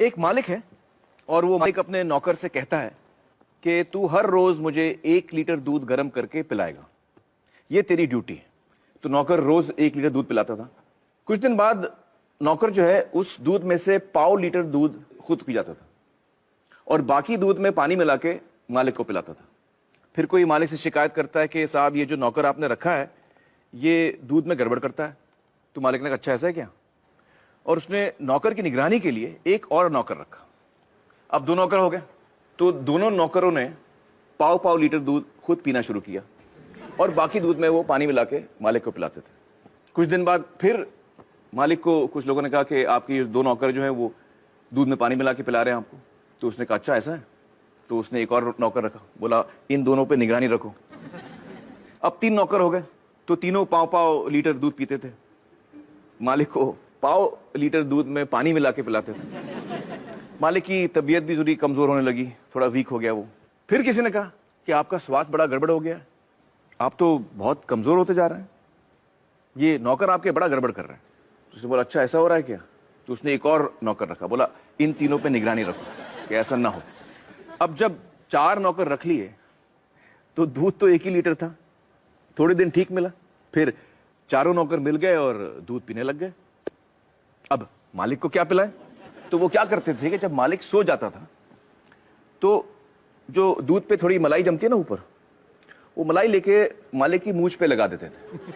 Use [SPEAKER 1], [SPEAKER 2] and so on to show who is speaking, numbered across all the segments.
[SPEAKER 1] एक मालिक है और वो मालिक अपने नौकर से कहता है कि तू हर रोज मुझे 1 लीटर दूध गर्म करके पिलाएगा, ये तेरी ड्यूटी है। तो नौकर रोज 1 लीटर दूध पिलाता था। कुछ दिन बाद नौकर जो है उस दूध में से 1/4 लीटर दूध खुद पी जाता था और बाकी दूध में पानी मिला के मालिक को पिलाता था। फिर कोई मालिक से शिकायत करता है कि साहब ये जो नौकर आपने रखा है ये दूध में गड़बड़ करता है। तो मालिक ने कहा अच्छा ऐसा है क्या? और उसने नौकर की निगरानी के लिए एक और नौकर रखा। अब 2 नौकर हो गए, तो दोनों नौकरों ने 1/4 लीटर दूध खुद पीना शुरू किया और बाकी दूध में वो पानी मिला के मालिक को पिलाते थे। कुछ दिन बाद फिर मालिक को कुछ लोगों ने कहा कि आपके ये 2 नौकर जो हैं वो दूध में पानी मिला के पिला रहे हैं आपको। तो उसने कहा अच्छा ऐसा है। तो उसने एक और नौकर रखा, बोला इन दोनों पे निगरानी रखो। अब 3 नौकर हो गए, तो तीनों 1/4 लीटर दूध पीते थे, मालिक को 1/4 लीटर दूध में पानी मिला के पिलाते थे। मालिक की तबीयत भी थोड़ी कमजोर होने लगी, थोड़ा वीक हो गया वो। फिर किसी ने कहा कि आपका स्वास्थ्य बड़ा गड़बड़ हो गया है, आप तो बहुत कमजोर होते जा रहे हैं, ये नौकर आपके बड़ा गड़बड़ कर रहे हैं। तो उसने बोला अच्छा ऐसा हो रहा है क्या? तो उसने एक और नौकर रखा, बोला इन तीनों पे निगरानी रखो कि ऐसा ना हो। अब जब 4 नौकर रख लिए तो दूध तो 1 ही लीटर था। थोड़े दिन ठीक मिला, फिर चारों नौकर मिल गए और दूध पीने लग गए। अब मालिक को क्या पिलाए? तो वो क्या करते थे कि जब मालिक सो जाता था तो जो दूध पे थोड़ी मलाई जमती है ना ऊपर, वो मलाई लेके मालिक की मूंछ पे लगा देते थे।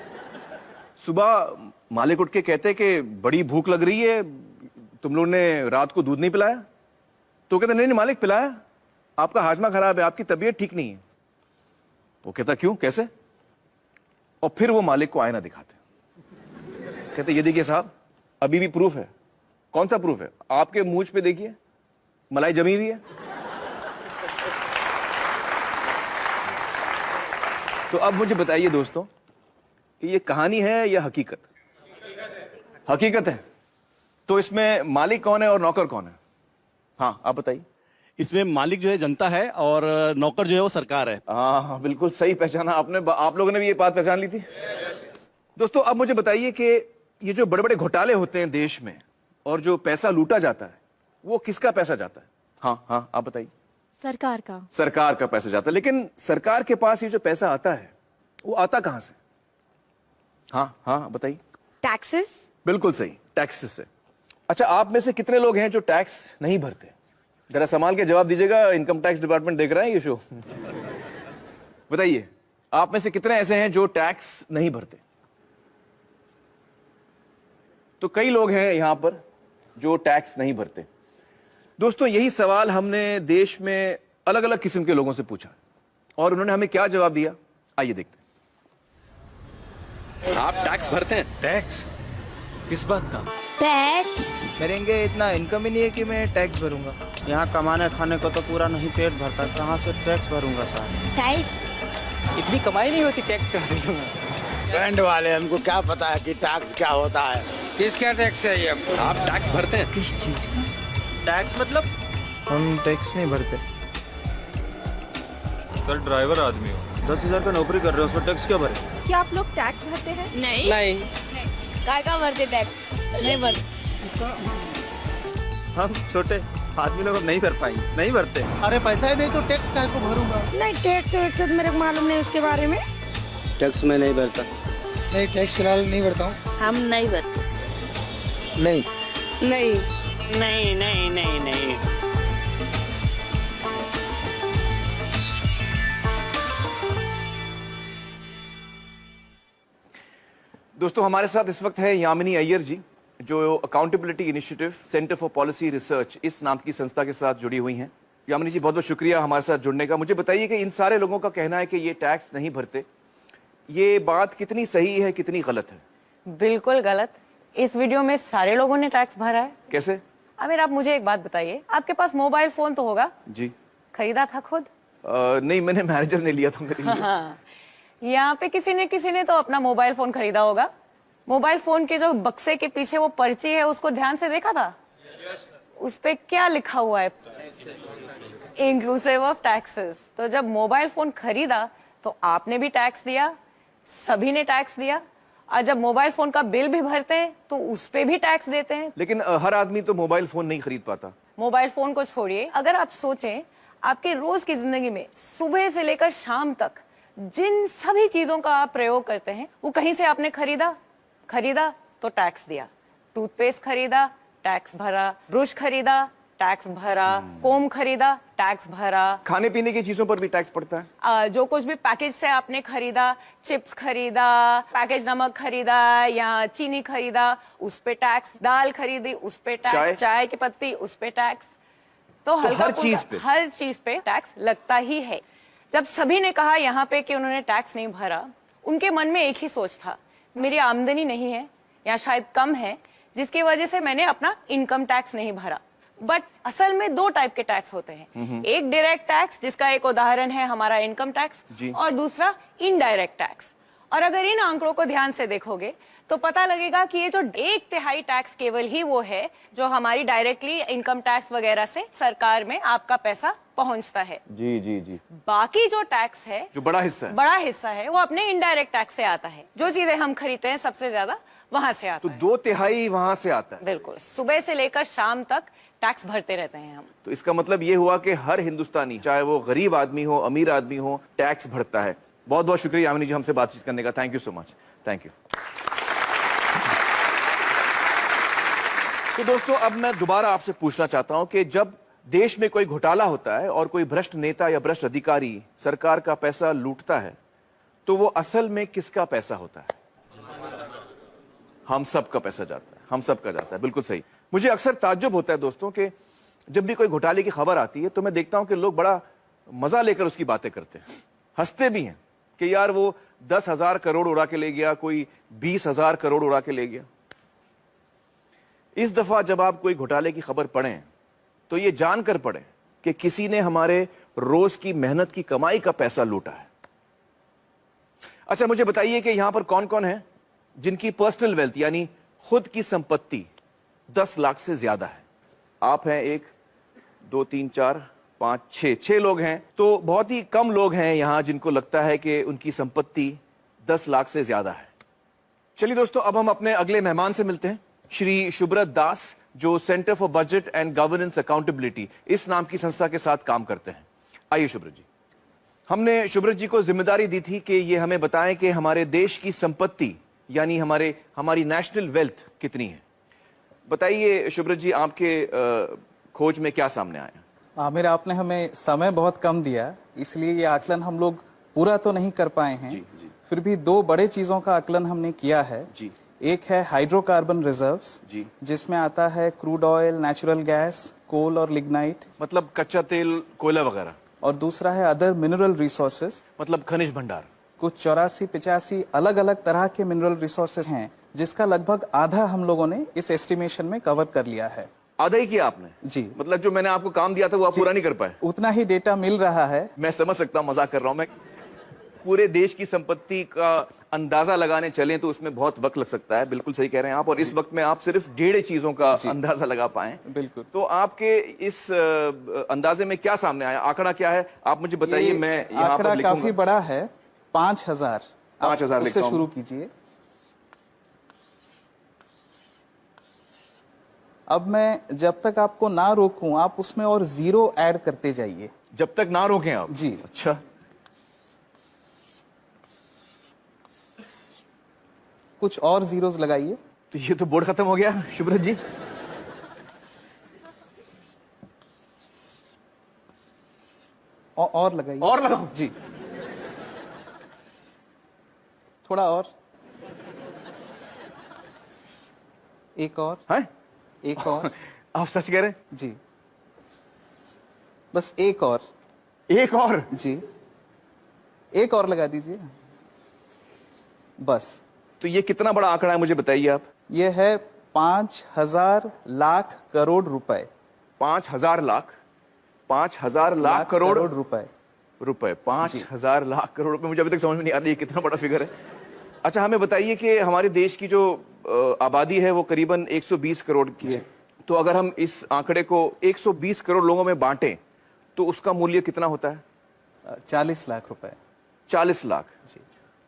[SPEAKER 1] सुबह मालिक उठ के कहते कि बड़ी भूख लग रही है, तुम लोगों ने रात को दूध नहीं पिलाया? तो कहते नहीं नहीं मालिक पिलाया, आपका हाजमा खराब है, आपकी तबीयत ठीक नहीं है। वो कहता क्यों, कैसे? और फिर वो मालिक को आईना दिखाते, कहते ये देखिए साहब अभी भी प्रूफ है। कौन सा प्रूफ है? आपके मूंछ पे देखिए मलाई जमी हुई है। तो अब मुझे बताइए दोस्तों कि ये कहानी है या हकीकत? हकीकत है। तो इसमें मालिक कौन है और नौकर कौन है? हाँ आप बताइए।
[SPEAKER 2] इसमें मालिक जो है जनता है और नौकर जो है वो सरकार है।
[SPEAKER 1] हाँ बिल्कुल सही पहचाना आपने। आप लोगों ने भी ये बात पहचान ली थी। दोस्तों अब मुझे बताइए कि ये जो बड़े बड़े घोटाले होते हैं देश में और जो पैसा लूटा जाता है वो किसका पैसा जाता है? हाँ हाँ आप बताइए।
[SPEAKER 3] सरकार का।
[SPEAKER 1] सरकार का पैसा जाता है। लेकिन सरकार के पास ये जो पैसा आता है वो आता कहां से? हाँ हाँ बताइए।
[SPEAKER 3] टैक्सेस।
[SPEAKER 1] बिल्कुल सही, टैक्सेस से। अच्छा आप में से कितने लोग हैं जो टैक्स नहीं भरते? जरा संभाल के जवाब दीजिएगा, इनकम टैक्स डिपार्टमेंट देख रहा है ये शो। बताइए आप में से कितने ऐसे हैं जो टैक्स नहीं भरते? तो कई लोग हैं यहां पर जो टैक्स नहीं भरते। दोस्तों यही सवाल हमने देश में अलग अलग किस्म के लोगों से पूछा और उन्होंने हमें क्या जवाब दिया, आइए देखते हैं।
[SPEAKER 4] आप टैक्स भरते हैं?
[SPEAKER 5] टैक्स? किस बात का?
[SPEAKER 3] टैक्स
[SPEAKER 6] मेरेंगे इतना इनकम ही नहीं है कि मैं टैक्स भरूंगा।
[SPEAKER 7] यहाँ कमाने खाने को तो पूरा नहीं पेट भरता, कहाँ से टैक्स भरूंगा साहब?
[SPEAKER 3] टैक्स
[SPEAKER 6] इतनी कमाई नहीं होती, टैक्स कहाँ से दूंगा?
[SPEAKER 8] बैंड वाले हमको क्या पता है कि टैक्स क्या होता है।
[SPEAKER 4] किसका टैक्स चाहिए आपको? आप टैक्स भरते हैं?
[SPEAKER 6] किस चीज का
[SPEAKER 7] टैक्स मतलब?
[SPEAKER 6] हम टैक्स नहीं भरते।
[SPEAKER 5] सर ड्राइवर आदमी हो,
[SPEAKER 7] 10,000 का नौकरी कर रहे हो, उसमें टैक्स क्या भरे?
[SPEAKER 3] क्या आप लोग टैक्स भरते हैं?
[SPEAKER 9] नहीं
[SPEAKER 6] नहीं
[SPEAKER 9] काय का भरते टैक्स? नहीं भरते।
[SPEAKER 7] हम छोटे आदमी लोग नहीं भर पाएंगे, नहीं भरते।
[SPEAKER 2] अरे पैसा ही नहीं तो टैक्स काहे को भरूंगा?
[SPEAKER 9] नहीं टैक्स वैक्स तो मेरे को मालूम नहीं उसके बारे में।
[SPEAKER 7] टैक्स में नहीं भरता।
[SPEAKER 6] नहीं टैक्स फिलहाल नहीं भरता हूँ।
[SPEAKER 9] हम नहीं भरते।
[SPEAKER 7] नहीं
[SPEAKER 9] नहीं
[SPEAKER 7] नहीं नहीं नहीं नहीं।
[SPEAKER 1] दोस्तों हमारे साथ इस वक्त है यामिनी अय्यर जी, जो accountability initiative centre for policy research इस नाम की संस्था के साथ जुड़ी हुई हैं। यामिनी जी बहुत बहुत शुक्रिया हमारे साथ जुड़ने का। मुझे बताइए कि इन सारे लोगों का कहना है कि ये टैक्स नहीं भरते, ये बात कितनी सही है कितनी गलत है?
[SPEAKER 10] बिल्कुल गलत। इस वीडियो में सारे लोगों ने टैक्स भरा है।
[SPEAKER 1] कैसे?
[SPEAKER 10] आमिर आप मुझे एक बात बताइए, आपके पास मोबाइल फोन तो होगा?
[SPEAKER 1] जी।
[SPEAKER 10] खरीदा था खुद?
[SPEAKER 1] नहीं मैंने मैनेजर ने लिया था मेरे लिए।
[SPEAKER 10] हाँ। यहाँ पे किसी ने तो अपना मोबाइल फोन खरीदा होगा। मोबाइल फोन के जो बक्से के पीछे वो पर्ची है उसको ध्यान से देखा था? उस पे क्या लिखा हुआ है? Inclusive of taxes. तो जब मोबाइल फोन खरीदा तो आपने भी टैक्स दिया, सभी ने टैक्स दिया और जब मोबाइल फोन का बिल भी भरते हैं तो उस पे भी टैक्स देते हैं।
[SPEAKER 1] लेकिन हर आदमी तो मोबाइल फोन नहीं खरीद पाता।
[SPEAKER 10] मोबाइल फोन को छोड़िए, अगर आप सोचें आपके रोज की जिंदगी में सुबह से लेकर शाम तक जिन सभी चीजों का आप प्रयोग करते हैं वो कहीं से आपने खरीदा तो टैक्स दिया, टूथपेस्ट खरीदा टैक्स भरा, ब्रश खरीदा टैक्स भरा, कोम खरीदा टैक्स भरा,
[SPEAKER 1] खाने पीने की चीजों पर भी टैक्स पड़ता है।
[SPEAKER 10] जो कुछ भी पैकेज से आपने खरीदा, चिप्स खरीदा, पैकेज नमक खरीदा या चीनी खरीदा, उस पे टैक्स, दाल खरीदी उस पे टैक्स, चाय की पत्ती उस पे टैक्स। तो हर चीज पे टैक्स लगता ही है। जब सभी ने कहा यहाँ पे कि उन्होंने टैक्स नहीं भरा, उनके मन में एक ही सोच था, मेरी आमदनी नहीं है या शायद कम है, जिसकी वजह से मैंने अपना इनकम टैक्स नहीं भरा। बट असल में दो टाइप के टैक्स होते हैं, एक डायरेक्ट टैक्स जिसका एक उदाहरण है हमारा इनकम टैक्स, और दूसरा इनडायरेक्ट टैक्स। और अगर इन आंकड़ों को ध्यान से देखोगे तो पता लगेगा कि ये जो 1/3 टैक्स केवल ही वो है जो हमारी डायरेक्टली इनकम टैक्स वगैरह से सरकार में आपका पैसा पहुंचता है।
[SPEAKER 1] जी जी जी।
[SPEAKER 10] बाकी जो टैक्स है,
[SPEAKER 1] जो बड़ा हिस्सा है
[SPEAKER 10] वो अपने इनडायरेक्ट टैक्स से आता है। जो चीजें हम खरीदते हैं सबसे ज्यादा वहां से आता
[SPEAKER 1] तो
[SPEAKER 10] है।
[SPEAKER 1] 2/3 वहां से आता है।
[SPEAKER 10] बिल्कुल, सुबह से लेकर शाम तक टैक्स भरते रहते हैं हम।
[SPEAKER 1] तो इसका मतलब ये हुआ कि हर हिंदुस्तानी, चाहे वो गरीब आदमी हो अमीर आदमी हो, टैक्स भरता है। बहुत बहुत शुक्रिया यामिनी जी हमसे बातचीत करने का। Thank you so much. Thank you. तो दोस्तों अब मैं दोबारा आपसे पूछना चाहता हूं कि जब देश में कोई घोटाला होता है और कोई भ्रष्ट नेता या भ्रष्ट अधिकारी सरकार का पैसा लूटता है तो वो असल में किसका पैसा होता है? हम सब का पैसा जाता है, हम सब का जाता है। बिल्कुल सही। मुझे अक्सर ताज्जुब होता है दोस्तों कि जब भी कोई घोटाले की खबर आती है तो मैं देखता हूं कि लोग बड़ा मजा लेकर उसकी बातें करते हैं, हंसते भी हैं कि यार वो 10,000 करोड़ उड़ा के ले गया, कोई 20,000 करोड़ उड़ा के ले गया। इस दफा जब आप कोई घोटाले की खबर पढ़ें तो ये जानकर पढ़ें कि किसी ने हमारे रोज की मेहनत की कमाई का पैसा लूटा है। अच्छा मुझे बताइए कि यहां पर कौन कौन है जिनकी पर्सनल वेल्थ यानी खुद की संपत्ति 10 लाख से ज्यादा है? आप हैं 1 2 3 4 5 6 लोग हैं। तो बहुत ही कम लोग हैं यहां जिनको लगता है कि उनकी संपत्ति 10 लाख से ज्यादा है। चलिए दोस्तों अब हम अपने अगले मेहमान से मिलते हैं, श्री शुभ्रत दास, जो centre for budget and governance accountability इस नाम की संस्था के साथ काम करते हैं। आइए शुभ्रत जी। हमने शुभ्रत जी को जिम्मेदारी दी थी कि ये हमें बताएं कि हमारे देश की संपत्ति यानी हमारी नेशनल वेल्थ कितनी है। बताइए शुभ्रत जी, आपके खोज में क्या सामने आया?
[SPEAKER 11] आमिर, आपने हमें समय बहुत कम दिया, इसलिए ये आकलन हम लोग पूरा तो नहीं कर पाए हैं।
[SPEAKER 1] जी।
[SPEAKER 11] फिर भी 2 बड़े चीजों का आकलन हमने किया है।
[SPEAKER 1] जी।
[SPEAKER 11] एक है हाइड्रोकार्बन रिजर्व्स,
[SPEAKER 1] जी,
[SPEAKER 11] जिसमें आता है क्रूड ऑयल, नेचुरल गैस, कोल और लिग्नाइट,
[SPEAKER 1] मतलब कच्चा तेल, कोयला वगैरह।
[SPEAKER 11] और दूसरा है अदर मिनरल रिसोर्सेज,
[SPEAKER 1] मतलब खनिज भंडार।
[SPEAKER 11] कुछ 84-85 अलग अलग तरह के मिनरल रिसोर्सेज हैं, जिसका लगभग आधा हम लोगों ने इस एस्टिमेशन में कवर कर लिया है।
[SPEAKER 1] आधा ही किया आपने?
[SPEAKER 11] जी।
[SPEAKER 1] मतलब जो मैंने आपको काम दिया था वो आप पूरा नहीं कर पाए?
[SPEAKER 11] उतना ही डेटा मिल रहा है।
[SPEAKER 1] मैं समझ सकता हूं, मजाक कर रहा हूं मैं। पूरे देश की संपत्ति का अंदाजा लगाने चलें तो उसमें बहुत वक्त लग सकता है। बिल्कुल सही कह रहे हैं आप। और इस वक्त में आप सिर्फ 1.5 चीजों का अंदाजा लगा पाए।
[SPEAKER 11] बिल्कुल।
[SPEAKER 1] तो आपके इस अंदाजे में क्या सामने आया? आंकड़ा क्या है आप मुझे बताइए। मैं यहाँ
[SPEAKER 11] आंकड़ा
[SPEAKER 1] पर
[SPEAKER 11] काफी बड़ा है, 5,000।
[SPEAKER 1] 5,000
[SPEAKER 11] उससे शुरू कीजिए। अब मैं जब तक आपको ना रोकूं आप उसमें और 0 ऐड करते जाइए।
[SPEAKER 1] जब तक ना रोकें आप?
[SPEAKER 11] जी।
[SPEAKER 1] अच्छा,
[SPEAKER 11] कुछ और जीरोस लगाइए।
[SPEAKER 1] तो ये तो बोर्ड खत्म हो गया शुभ्रत जी।
[SPEAKER 11] और लगाइए।
[SPEAKER 1] और लगाओ
[SPEAKER 11] जी, थोड़ा और, एक और
[SPEAKER 1] है?
[SPEAKER 11] एक और।
[SPEAKER 1] आप सच कह रहे हैं?
[SPEAKER 11] जी, बस एक और।
[SPEAKER 1] एक और?
[SPEAKER 11] जी, एक और लगा दीजिए बस।
[SPEAKER 1] तो ये कितना बड़ा आंकड़ा है मुझे बताइए आप।
[SPEAKER 11] ये है 5,000 लाख करोड़ रुपए।
[SPEAKER 1] 5,000 लाख? 5,000 लाख करोड़ रुपए 5,000 लाख करोड़ रुपए। मुझे अभी तक समझ में नहीं आ रही है कितना बड़ा फिगर है। अच्छा हमें बताइए कि हमारे देश की जो आबादी है वो करीबन 120 करोड़ की है। तो अगर हम इस आंकड़े को 120 करोड़ लोगों में बांटें तो उसका मूल्य कितना होता है?
[SPEAKER 11] 40 लाख रुपए।
[SPEAKER 1] 40 लाख।
[SPEAKER 11] जी।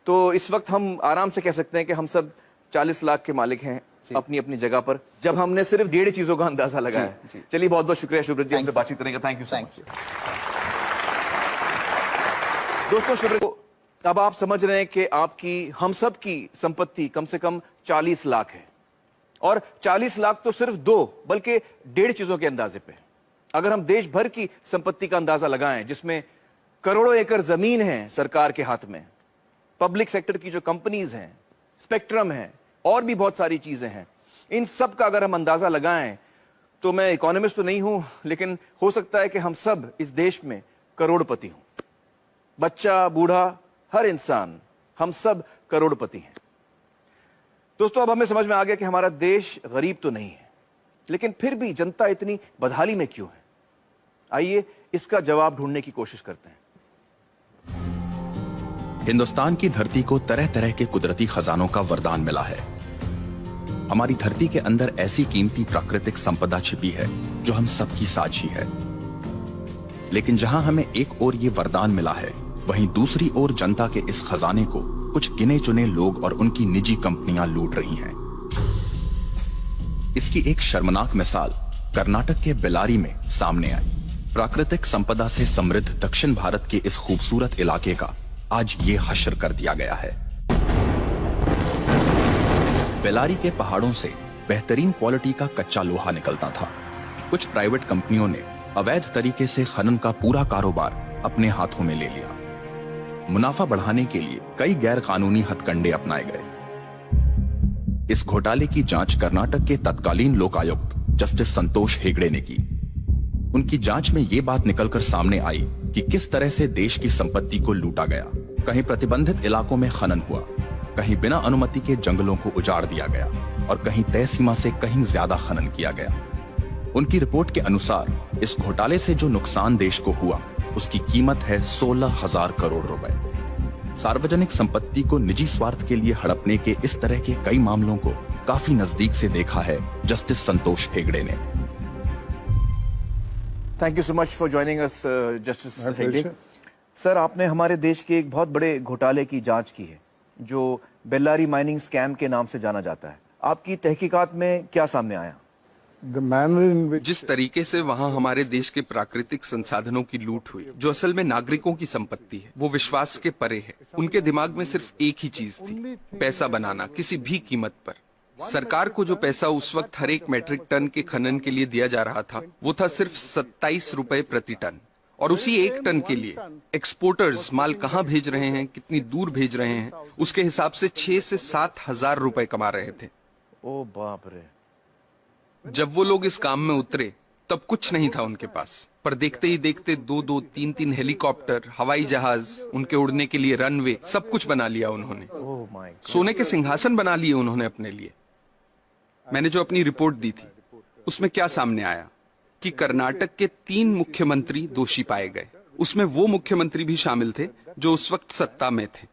[SPEAKER 1] तो इस वक्त हम आराम से कह सकते हैं कि हम सब 40 लाख के मालिक हैं अपनी अपनी जगह पर, जब हमने सिर्फ 1.5 चीजों का अंदाजा लगाया। चलिए बहुत बहुत शुक्रिया शुभ्रत जी हमसे बातचीत करने का। Thank you so much. दोस्तों शुभ्रत, अब आप समझ रहे हैं कि आपकी हम सब की संपत्ति कम से कम 40 लाख है, और 40 लाख तो सिर्फ 2 बल्कि 1.5 चीजों के अंदाजे पे। अगर हम देश भर की संपत्ति का अंदाजा लगाएं जिसमें करोड़ों एकड़ जमीन है सरकार के हाथ में, पब्लिक सेक्टर की जो कंपनीज हैं, स्पेक्ट्रम है, और भी बहुत सारी चीजें हैं, इन सब का अगर हम अंदाजा लगाएं तो मैं इकोनॉमिस्ट तो नहीं हूं, लेकिन हो सकता है कि हम सब इस देश में करोड़पति हों। बच्चा, बूढ़ा, हर इंसान, हम सब करोड़पति हैं। दोस्तों अब हमें समझ में आ गया कि हमारा देश गरीब तो नहीं है, लेकिन फिर भी जनता इतनी बदहाली में क्यों है? आइए इसका जवाब ढूंढने की कोशिश करते हैं।
[SPEAKER 12] हिंदुस्तान की धरती को तरह तरह के कुदरती खजानों का वरदान मिला है। हमारी धरती के अंदर ऐसी कीमती प्राकृतिक संपदा छिपी है जो हम सबकी साझी है। लेकिन जहां हमें एक ओर ये वरदान मिला है, वहीं दूसरी ओर जनता के इस खजाने को कुछ गिने चुने लोग और उनकी निजी कंपनियां लूट रही हैं। इसकी एक शर्मनाक मिसाल कर्नाटक के बेल्लारी में सामने आई। प्राकृतिक संपदा से समृद्ध दक्षिण भारत के इस खूबसूरत इलाके का आज ये हश्र कर दिया गया है। बेल्लारी के पहाड़ों से बेहतरीन क्वालिटी का कच्चा लोहा निकलता था। कुछ प्राइवेट कंपनियों ने अवैध तरीके से खनन का पूरा कारोबार अपने हाथों में ले लिया। मुनाफा बढ़ाने के लिए कई गैर कानूनी हथकंडे अपनाए गए। इस घोटाले की जांच कर्नाटक के तत्कालीन लोकायुक्त जस्टिस संतोष हेगड़े ने की। उनकी जांच में ये बात निकलकर सामने आई कि किस तरह से देश की संपत्ति को लूटा गया। कहीं प्रतिबंधित इलाकों में खनन हुआ, कहीं बिना अनुमति के जंगलों को उजाड़ दिया गया, और कहीं तय सीमा से कहीं ज्यादा खनन किया गया। उनकी रिपोर्ट के अनुसार इस घोटाले से जो नुकसान देश को हुआ उसकी कीमत है 16,000 करोड़ रुपए। सार्वजनिक संपत्ति को निजी स्वार्थ के लिए हड़पने के इस तरह के कई मामलों को काफी नजदीक से देखा है जस्टिस संतोष हेगड़े ने।
[SPEAKER 1] Thank you so much for joining us justice Hegde. Sir, आपने हमारे देश के एक बहुत बड़े घोटाले की जांच की है जो बेल्लारी माइनिंग स्कैम के नाम से जाना जाता है। आपकी तहकीकात में क्या सामने आया?
[SPEAKER 4] जिस तरीके से वहाँ हमारे देश के प्राकृतिक संसाधनों की लूट हुई, जो असल में नागरिकों की संपत्ति है, वो विश्वास के परे है। उनके दिमाग में सिर्फ एक ही चीज थी, पैसा बनाना किसी भी कीमत पर। सरकार को जो पैसा उस वक्त हर एक मैट्रिक टन के खनन के लिए दिया जा रहा था, वो था सिर्फ 27 रुपए प्रति टन। और उसी 1 टन के लिए एक्सपोर्टर्स माल कहाँ भेज रहे हैं, कितनी दूर भेज रहे हैं, उसके हिसाब से 6 से 7 हजार रुपए कमा रहे थे।
[SPEAKER 1] ओ बाप रे।
[SPEAKER 4] जब वो लोग इस काम में उतरे तब कुछ नहीं था उनके पास, पर देखते ही देखते 2-2, 3-3 हेलीकॉप्टर, हवाई जहाज, उनके उड़ने के लिए रनवे, सब कुछ बना लिया उन्होंने। सोने के सिंहासन बना लिए उन्होंने अपने लिए। मैंने जो अपनी रिपोर्ट दी थी उसमें क्या सामने आया कि कर्नाटक के 3 मुख्यमंत्री दोषी पाए गए। उसमें वो मुख्यमंत्री भी शामिल थे जो उस वक्त सत्ता में थे।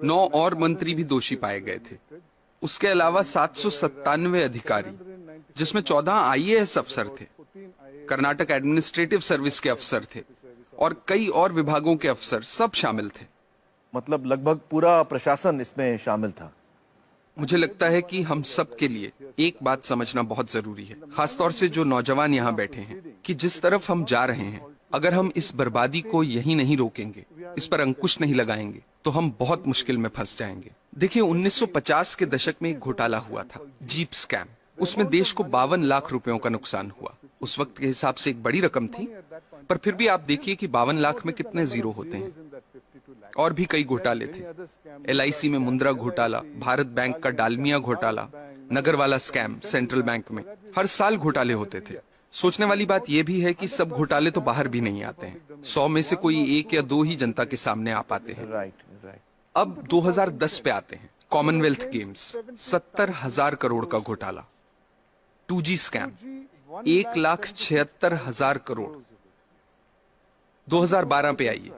[SPEAKER 4] 9 और मंत्री भी दोषी पाए गए थे। उसके अलावा 797 अधिकारी, जिसमें 14 IAS अफसर थे, कर्नाटक एडमिनिस्ट्रेटिव सर्विस के अफसर थे, और कई और विभागों के अफसर, सब शामिल थे।
[SPEAKER 1] मतलब लगभग पूरा प्रशासन इसमें शामिल था।
[SPEAKER 4] मुझे लगता है कि हम सब के लिए एक बात समझना बहुत जरूरी है, खासतौर से जो नौजवान यहाँ बैठे हैं, कि जिस तरफ हम जा रहे हैं, अगर हम इस बर्बादी को यही नहीं रोकेंगे, इस पर अंकुश नहीं लगाएंगे, तो हम बहुत मुश्किल में फंस जाएंगे। देखिए, 1950 के दशक में एक घोटाला हुआ था, जीप स्कैम। उसमें देश को 52 लाख रुपयों का नुकसान हुआ। उस वक्त के हिसाब से एक बड़ी रकम थी, पर फिर भी आप देखिए कि 52 लाख में कितने जीरो होते हैं। और भी कई घोटाले थे, LIC में मुंद्रा घोटाला, भारत बैंक का डालमिया घोटाला, नगर वाला स्कैम सेंट्रल बैंक में। हर साल घोटाले होते थे। सोचने वाली बात यह भी है कि सब घोटाले तो बाहर भी नहीं आते हैं। 100 में से कोई 1 या 2 ही जनता के सामने आ पाते हैं। अब 2010 पे आते हैं। कॉमनवेल्थ गेम्स, 70,000 करोड़ का घोटाला। 2G scam, 1,76,000 crore. 2012 पे आइए,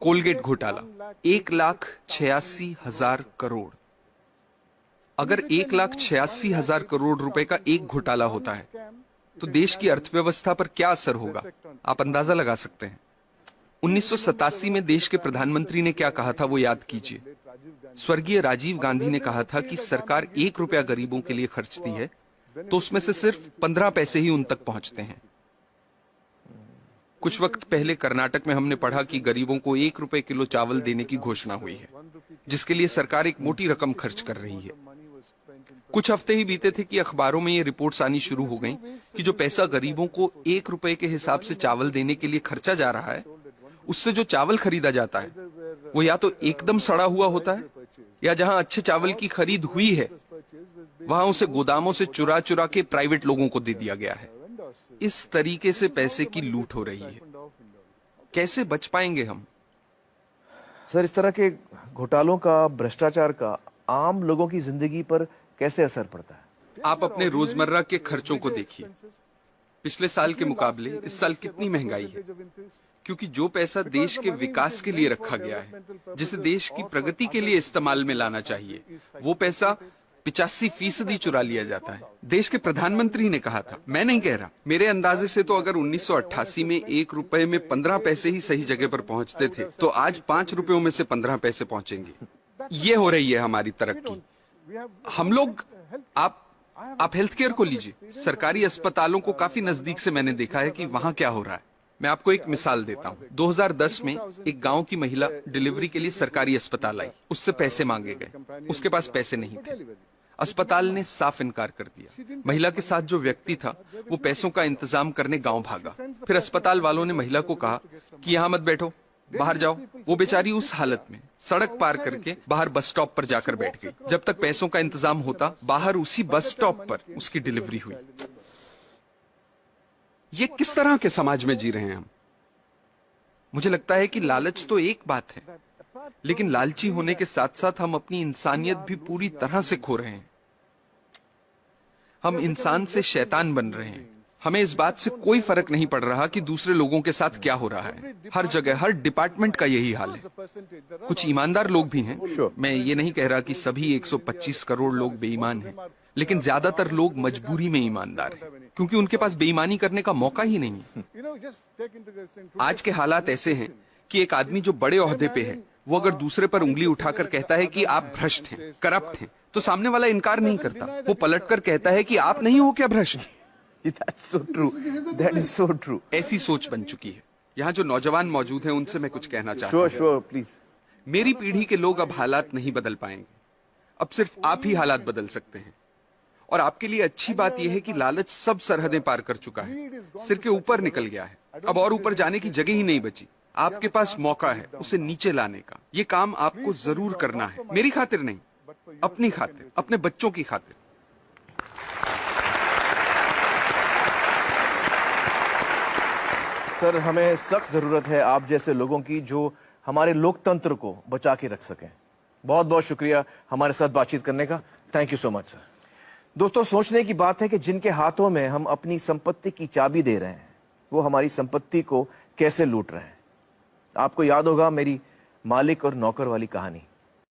[SPEAKER 4] कोलगेट घोटाला, 1,86,000 करोड़। अगर 1,86,000 करोड़ रुपए का एक घोटाला होता है तो देश की अर्थव्यवस्था पर क्या असर होगा, आप अंदाजा लगा सकते हैं। 1987 में देश के प्रधानमंत्री ने क्या कहा था वो याद कीजिए। स्वर्गीय राजीव गांधी ने कहा था कि सरकार 1 रुपया गरीबों के लिए खर्चती है तो उसमें से सिर्फ 15 पैसे ही उन तक पहुंचते हैं। कुछ वक्त पहले कर्नाटक में हमने पढ़ा कि गरीबों को 1 रुपए किलो चावल देने की घोषणा हुई है, जिसके लिए सरकार एक मोटी रकम खर्च कर रही है। कुछ हफ्ते ही बीते थे कि अखबारों में ये रिपोर्ट्स आनी शुरू हो गईं कि जो पैसा गरीबों को 1 रुपए के हिसाब से चावल देने के लिए खर्चा जा रहा है, उससे जो चावल खरीदा जाता है वो या तो एकदम सड़ा हुआ होता है, या जहां अच्छे चावल की खरीद हुई है वहां उसे गोदामों से चुरा चुरा के प्राइवेट लोगों को दे दिया गया है। इस तरीके से पैसे की लूट हो रही है। कैसे बच पाएंगे हम?
[SPEAKER 1] सर, इस तरह के घोटालों का, भ्रष्टाचार का आम लोगों की जिंदगी पर कैसे असर पड़ता है?
[SPEAKER 4] आप अपने रोजमर्रा के खर्चों को देखिए। पिछले साल के मुकाबले इस साल कितनी महंगाई है, क्योंकि जो पैसा देश के विकास के लिए रखा गया है, जिसे देश की प्रगति के लिए इस्तेमाल में लाना चाहिए, वो पैसा 85% चुरा लिया जाता है। देश के प्रधानमंत्री ने कहा था, मैं नहीं कह रहा, मेरे अंदाजे से तो अगर 1988 में 1 रुपए में 15 पैसे ही सही जगह पर पहुंचते थे, तो आज 5 रुपयों में से 15 पैसे पहुंचेंगे। ये हो रही है हमारी तरक्की। हम लोग, आप हेल्थ केयर को लीजिए। सरकारी अस्पतालों को काफी नजदीक से मैंने देखा है कि वहां क्या हो रहा है। मैं आपको एक मिसाल देता हूं। 2010 में एक गांव की महिला डिलीवरी के लिए सरकारी अस्पताल आई। उससे पैसे मांगे गए, उसके पास पैसे नहीं थे। अस्पताल ने साफ इनकार कर दिया। महिला के साथ जो व्यक्ति था वो पैसों का इंतजाम करने गांव भागा। फिर अस्पताल वालों ने महिला को कहा कि यहां मत बैठो, बाहर जाओ। वो बेचारी उस हालत में सड़क पार करके बाहर बस स्टॉप पर जाकर बैठ गई। जब तक पैसों का इंतजाम होता, बाहर उसी बस स्टॉप पर उसकी डिलीवरी हुई। ये किस तरह के समाज में जी रहे हैं हम? मुझे लगता है कि लालच तो एक बात है, लेकिन लालची होने के साथ साथ हम अपनी इंसानियत भी पूरी तरह से खो रहे हैं। हम इंसान से शैतान बन रहे हैं। हमें इस बात से कोई फर्क नहीं पड़ रहा कि दूसरे लोगों के साथ क्या हो रहा है। हर जगह, हर डिपार्टमेंट का यही हाल है। कुछ ईमानदार लोग भी हैं। मैं ये नहीं कह रहा कि सभी 125 करोड़ लोग बेईमान हैं, लेकिन ज्यादातर लोग मजबूरी में ईमानदार हैं, क्योंकि उनके पास बेईमानी करने का मौका ही नहीं है। आज के हालात ऐसे हैं कि एक आदमी जो बड़े ओहदे पे है, वो अगर दूसरे पर उंगली उठाकर कहता है कि आप भ्रष्ट हैं, करप्ट हैं, तो सामने वाला इनकार नहीं करता। वो पलटकर कहता है कि आप नहीं हो क्या भ्रष्ट?
[SPEAKER 1] That's so true. That is so true.
[SPEAKER 4] ऐसी सोच बन चुकी है। यहाँ जो नौजवान मौजूद हैं उनसे मैं कुछ कहना चाहता हूँ।
[SPEAKER 1] Sure, please.
[SPEAKER 4] मेरी पीढ़ी के लोग अब हालात नहीं बदल पाएंगे। अब सिर्फ आप ही हालात बदल सकते हैं। और आपके लिए अच्छी बात यह है कि लालच सब सरहदें पार कर चुका है, सिर के ऊपर निकल गया है। अब और ऊपर जाने की जगह ही नहीं बची। आपके पास मौका है उसे नीचे लाने का। ये काम आपको जरूर करना है, मेरी खातिर नहीं, अपनी खातिर, अपने बच्चों की खातिर।
[SPEAKER 1] सर, हमें सख्त जरूरत है आप जैसे लोगों की जो हमारे लोकतंत्र को बचा के रख सकें। बहुत बहुत शुक्रिया हमारे साथ बातचीत करने का। Thank you so much sir. दोस्तों, सोचने की बात है कि जिनके हाथों में हम अपनी संपत्ति की चाबी दे रहे हैं, वो हमारी संपत्ति को कैसे लूट रहे हैं। आपको याद होगा मेरी मालिक और नौकर वाली कहानी।